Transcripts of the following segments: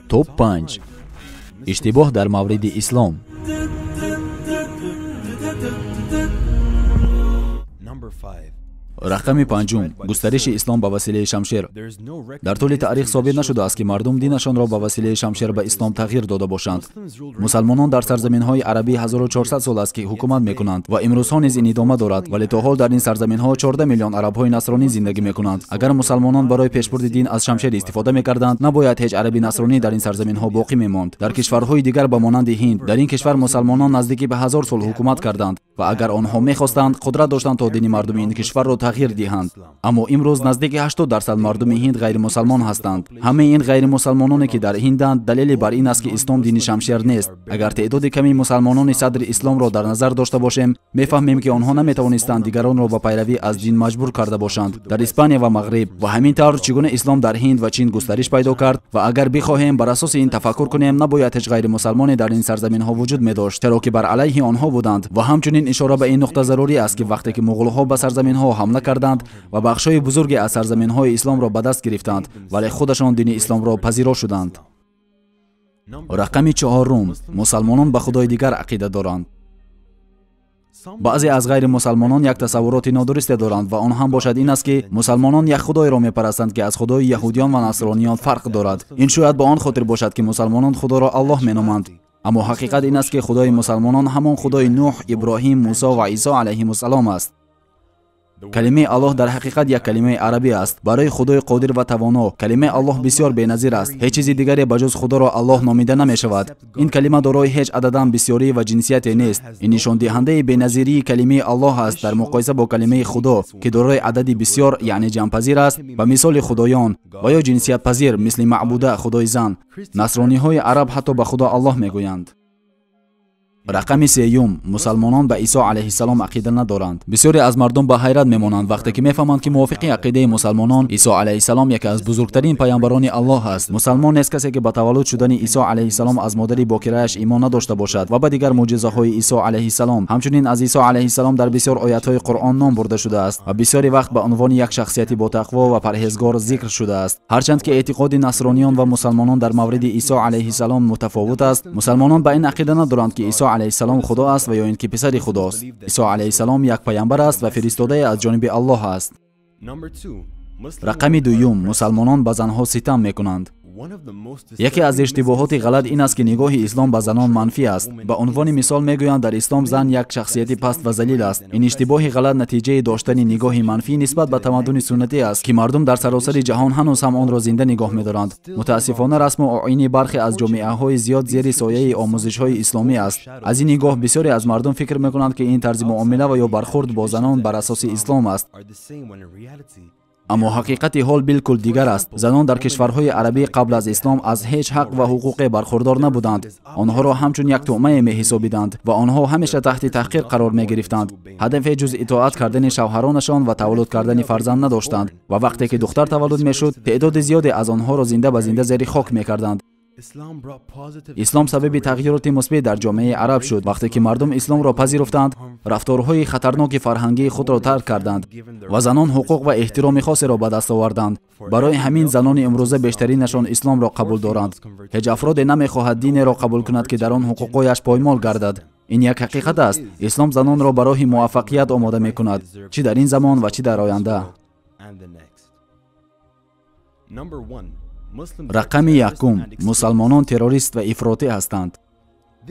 توپ 5 اشتباه در مورد اسلام. رقم پنجم، گسترش اسلام به وسیله شمشیر. در طول تاریخ ثابت نشده است که مردم دینشان را به وسیله شمشیر به اسلام تغییر داده باشند. مسلمانان در سرزمین‌های عربی 1400 سال است که حکومت می‌کنند و امروزها نیز این ادامه دارد، ولی تا حال در این سرزمین‌ها 14 میلیون عرب‌های نصرانی زندگی می‌کنند. اگر مسلمانان برای پیشبرد دین از شمشیر استفاده می‌کردند، نباید هیچ عربی نصرانی در این سرزمین‌ها باقی می‌ماند. در کشورهای دیگر به مانند هند، در این کشور مسلمانان نزدیکی به 1000 سال حکومت کردند و اگر آنها می‌خواستند قدرت داشتند تا دین مردم این کشور را تغییر دهند. اما امروز نزدیک 80% مردم هند غیر مسلمان هستند. همه این غیر مسلمانانی که در هندند دلیل بر این است که اسلام دین شمشیر نیست. اگر تعداد کمی مسلمانان صدر اسلام را در نظر داشته باشیم، می‌فهمیم که آنها نمی‌توانستند دیگران را به پیروی از دین مجبور کرده باشند. در اسپانیا و مغرب و همین طور چگونه اسلام در هند و چین گسترش پیدا کرد و اگر بخواهیم بر اساس این تفکر کنیم، نباید هیچ غیر مسلمانی در این سرزمین‌ها وجود می‌داشت، چرا که بر علیه آنها بودند. و همچنین اشاره به این نقطه ضروری است که وقتی که مغول‌ها به سرزمین‌ها حمله کردند و بخشای بزرگی از سرزمین‌های اسلام را به دست گرفتند، ولی خودشان دین اسلام را پذیرا شدند. رقم چهارم، مسلمانان به خدای دیگر عقیده دارند. بعضی از غیر مسلمانان یک تصورات نادرست دارند و آن هم باشد این است که مسلمانان یک خدای را میپرستند که از خدای یهودیان و نصرانیان فرق دارد. این شاید به آن خاطر باشد که مسلمانان خدا را الله مینامند، اما حقیقت این است که خدای مسلمانان همان خدای نوح، ابراهیم، موسی و عیسی علیهم السلام است. کلمه الله در حقیقت یک کلمه عربی است برای خدای قادر و توانا. کلمه الله بسیار بی‌نظیر است. هیچ چیز دیگری بجز خدا را الله نامیده نمی شود. این کلمه دارای هیچ عددن بسیاری و جنسیتی نیست. این نشان دهنده بی‌نظیری کلمه الله است در مقایسه با کلمه خدا که دارای عددی بسیار، یعنی جمع پذیر است، به مثال خدایان و یا جنسیت پذیر مثل معبوده، خدای زن. نصرانی های عرب حتی به خدا الله میگویند. رقم سیوم، مسلمانان به عیسی علیه السلام عقیده ندارند. بسیاری از مردم به حیرت میمانند وقتی که میفهمند که موافق عقیده مسلمانان عیسی علیه السلام یکی از بزرگترین پیامبران الله است. مسلمان نیست کسی که به تولد شدن عیسی علیه السلام از مادر باکره‌اش ایمان نداشته باشد و به دیگر معجزه های عیسی علیه السلام. همچنین از عیسی علیه السلام در بسیار آیات های قرآن نام برده شده است و بسیاری وقت به عنوان یک شخصیت با تقوا و پرهیزگار ذکر شده است. هرچند که اعتقاد نصرانیان و مسلمانان در مورد عیسی علیه السلام متفاوت است، مسلمانان به این عقیده ندارند که عیسی علیه السلام خدا است و یا اینکه پسر خداست. عیسی علیه السلام یک پیامبر است و فرستاده از جانب الله است. رقم دوم، مسلمانان به زنها ستم میکنند. یکی از اشتباهات غلط این است که نگاه اسلام به زنان منفی است. به عنوان مثال میگویند در اسلام زن یک شخصیت پست و ذلیل است. این اشتباه غلط نتیجه داشتن نگاه منفی نسبت به تمدن سنتی است که مردم در سراسر جهان هنوز هم آن را زنده نگاه می‌دارند. متاسفانه رسم و آیین برخی از جامعه‌های زیاد زیر سایه آموزش‌های اسلامی است. از این نگاه بسیاری از مردم فکر می‌کنند که این طرز معامله و یا برخورد با زنان بر اساس اسلام است. اما حقیقت حال بالکل دیگر است. زنان در کشورهای عربی قبل از اسلام از هیچ حق و حقوق برخوردار نبودند. آنها را همچون یک طعمه می‌حسابیدند و آنها همیشه تحت تحقیر قرار می‌گرفتند. هدف جز اطاعت کردن شوهرانشان و تولد کردن فرزند نداشتند و وقتی که دختر تولد می‌شد، تعداد زیادی از آنها را زنده به زنده زیر خاک می‌کردند. اسلام سبب تغییرات مثبت در جامعه عرب شد. وقتی که مردم اسلام را پذیرفتند، رفتارهای خطرناک فرهنگی خود را ترک کردند و زنان حقوق و احترام خاصی را به دست آوردند. برای همین زنان امروزه بیشترینشان اسلام را قبول دارند. هیچ افراد نمی‌خواهد دین را قبول کند که در آن حقوقش پایمال گردد. این یک حقیقت است. اسلام زنان را برای موفقیت آماده می‌کند، چه در این زمان و چه در آینده. رقم یکم، مسلمانان تروریست و افراطی هستند.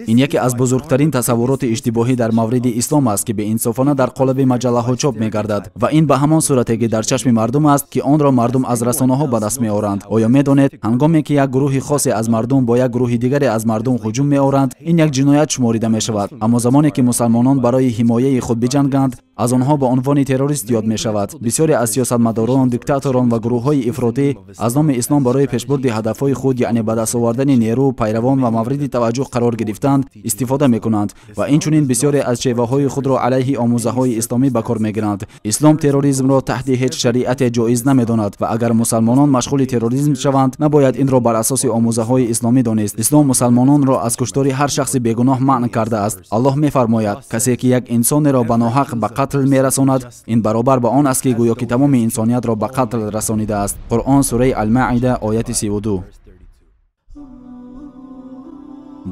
این یکی از بزرگترین تصورات اشتباهی در مورد اسلام است که به انصافانه در قالب مجله ها چاپ می‌گردد و این به همان صورتی که در چشم مردم است که آن را مردم از رسانه‌ها به دست می‌آورند. آیا می‌دانید هنگامی که یک گروه خاصی از مردم با یک گروه دیگری از مردم هجوم می‌آورند، این یک جنایت شمرده می‌شود، اما زمانی که مسلمانان برای حمایت خود بجنگند، از آنها به عنوان تروریست یاد می‌شود. بسیاری از سیاستمداران، دیکتاتوران و گروه‌های افراطی از نام اسلام برای پیشبرد هدف‌های خود، یعنی به دست آوردن نیرو، پیروان و مورد توجه قرار گرفتند. гирифтанд истифода мекунанд ва инчунин бисёре аз шеваҳои худро алайҳи омӯзаҳои исломӣ ба кор мегиранд. Ислом терроризмро таҳти ҳеҷ шариате ҷоиз намедонад ва агар мусалмонон машғули терроризм шаванд, набояд инро бар асоси омӯзаҳои исломӣ донист. Ислом мусалмононро аз куштори ҳар шахси бегуноҳ маън кардааст. Аллоҳ мефармояд: касе ки як инсонеро ба ноҳақ ба қатл мерасонад, ин баробар ба он аст ки гӯё ки тамоми инсониятро ба қатл расонидааст. Қуръон сураи Ал-Маъида ояти 32.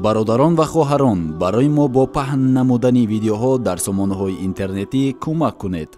бародарон ва хоҳарон, барои мо бо паҳн намудани видеоҳо дар сомонаҳои интернетӣ кӯмак кунед.